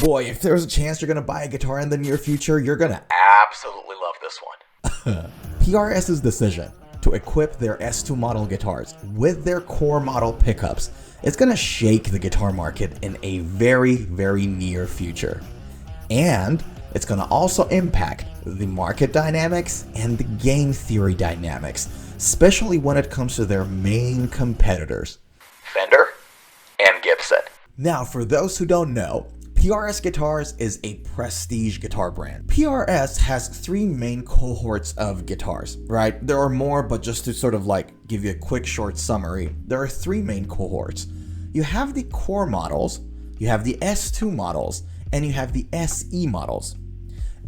Boy, if there's a chance you're gonna buy a guitar in the near future, you're gonna absolutely love this one. PRS's decision to equip their S2 model guitars with their core model pickups is gonna shake the guitar market in a very, very near future. And it's gonna also impact the market dynamics and the game theory dynamics, especially when it comes to their main competitors, Fender and Gibson. Now, for those who don't know, PRS Guitars is a prestige guitar brand. PRS has three main cohorts of guitars, right? There are more, but just to sort of like give you a quick short summary, there are three main cohorts. You have the core models, you have the S2 models, and you have the SE models.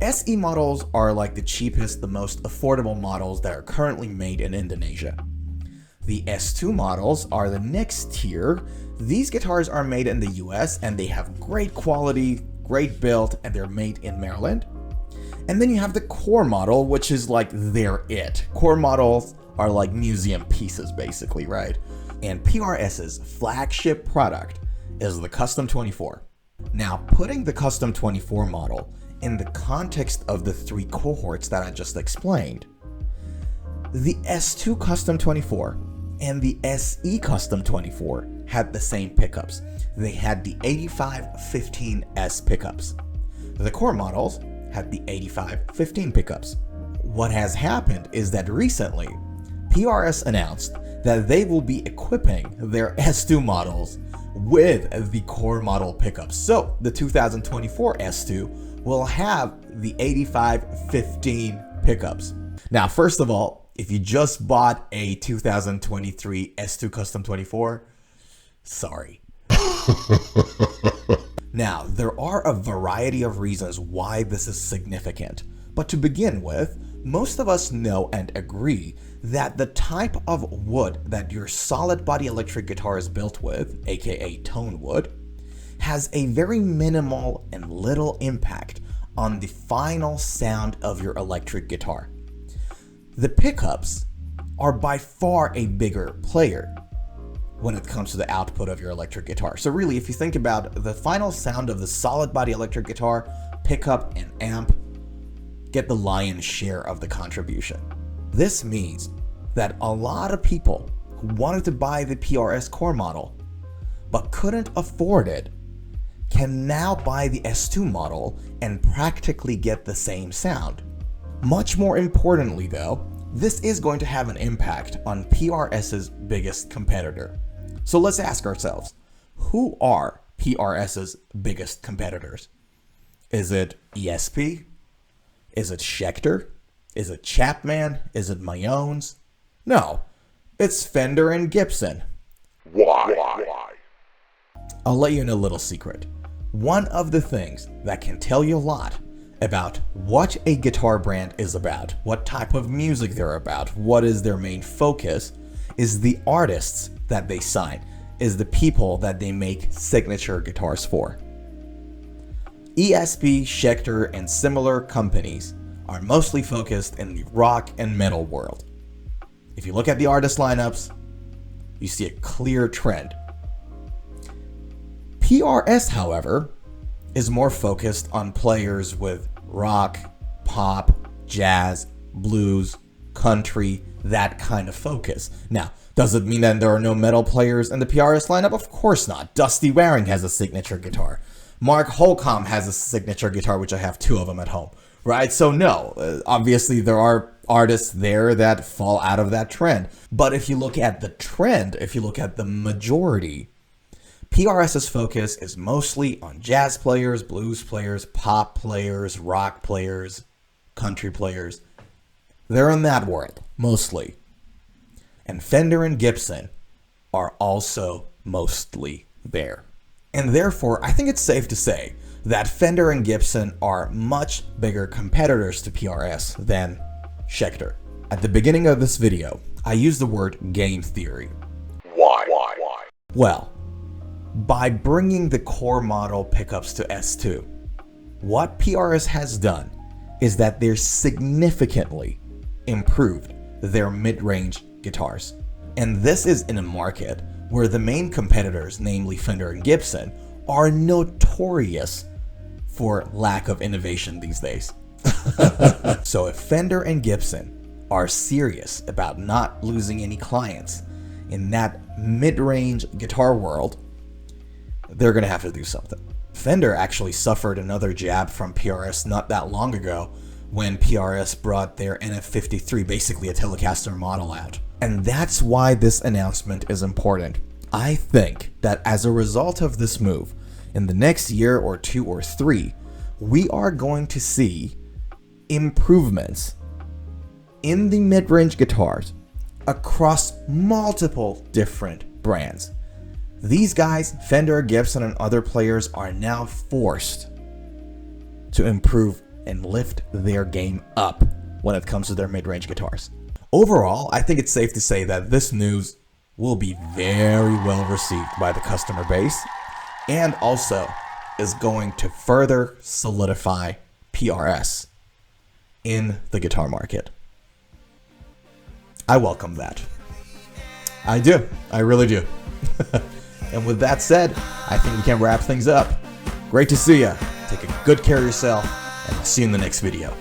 SE models are like the cheapest, the most affordable models that are currently made in Indonesia. The S2 models are the next tier. These guitars are made in the US and they have great quality, great build, and they're made in Maryland. And then you have the core model, which is like their it. Core models are like museum pieces basically, right? And PRS's flagship product is the Custom 24. Now, putting the Custom 24 model in the context of the three cohorts that I just explained, the S2 Custom 24 and the SE Custom 24 had the same pickups. They had the 8515S pickups. The core models had the 8515 pickups. What has happened is that recently, PRS announced that they will be equipping their S2 models with the core model pickups. So the 2024 S2 will have the 8515 pickups. Now, first of all, if you just bought a 2023 S2 Custom 24, sorry. Now, there are a variety of reasons why this is significant, but to begin with, most of us know and agree that the type of wood that your solid body electric guitar is built with, aka tone wood, has a very minimal and little impact on the final sound of your electric guitar. The pickups are by far a bigger player when it comes to the output of your electric guitar. So really, if you think about the final sound of the solid body electric guitar, pickup and amp get the lion's share of the contribution. This means that a lot of people who wanted to buy the PRS core model but couldn't afford it can now buy the S2 model and practically get the same sound. Much more importantly though, this is going to have an impact on PRS's biggest competitor. So let's ask ourselves, who are PRS's biggest competitors? Is it ESP? Is it Schecter? Is it Chapman? Is it Mayones? No, it's Fender and Gibson. Why? I'll let you in a little secret. One of the things that can tell you a lot about what a guitar brand is about, what type of music they're about, what is their main focus, is the artists that they sign, is the people that they make signature guitars for. ESP, Schecter, and similar companies are mostly focused in the rock and metal world. If you look at the artist lineups, you see a clear trend. PRS, however, is more focused on players with rock, pop, jazz, blues, country, that kind of focus. Now, does it mean that there are no metal players in the PRS lineup? Of course not. Dusty Waring has a signature guitar. Mark Holcomb has a signature guitar, which I have two of them at home, right? So no, obviously there are artists there that fall out of that trend. But if you look at the trend, if you look at the majority, PRS's focus is mostly on jazz players, blues players, pop players, rock players, country players. They're in that world, mostly. And Fender and Gibson are also mostly there. And therefore, I think it's safe to say that Fender and Gibson are much bigger competitors to PRS than Schecter. At the beginning of this video, I used the word game theory. Why? Well, by bringing the core model pickups to S2, what PRS has done is that they're significantly improved their mid-range guitars. And this is in a market where the main competitors, namely Fender and Gibson, are notorious for lack of innovation these days. So if Fender and Gibson are serious about not losing any clients in that mid-range guitar world, they're gonna have to do something. Fender actually suffered another jab from PRS not that long ago when PRS brought their NF53, basically a Telecaster model, out. And that's why this announcement is important. I think that as a result of this move, in the next year or 2 or 3, we are going to see improvements in the mid-range guitars across multiple different brands. These guys, Fender, Gibson, and other players, are now forced to improve and lift their game up when it comes to their mid-range guitars. Overall, I think it's safe to say that this news will be very well received by the customer base, and also is going to further solidify PRS in the guitar market. I welcome that. I do. I really do. And with that said, I think we can wrap things up. Great to see ya. Take a good care of yourself, and I'll see you in the next video.